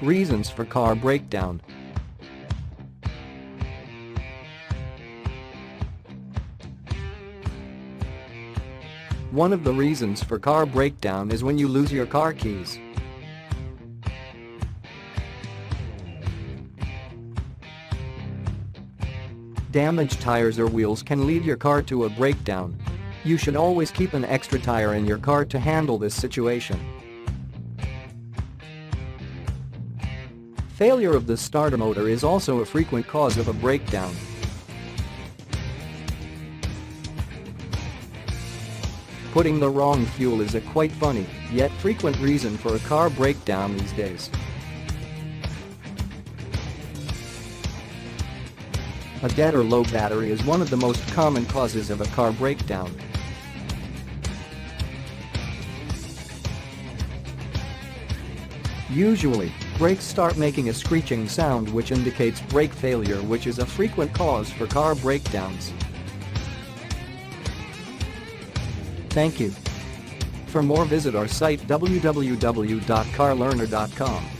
Reasons for car breakdown. One of the reasons for car breakdown is when you lose your car keys. Damaged tires or wheels can lead your car to a breakdown. You should always keep an extra tire in your car to handle this situation. Failure of the starter motor is also a frequent cause of a breakdown. Putting the wrong fuel is a quite funny, yet frequent reason for a car breakdown these days. A dead or low battery is one of the most common causes of a car breakdown. Usually, brakes start making a screeching sound which indicates brake failure, which is a frequent cause for car breakdowns. Thank you. For more, visit our site www.carlearner.com.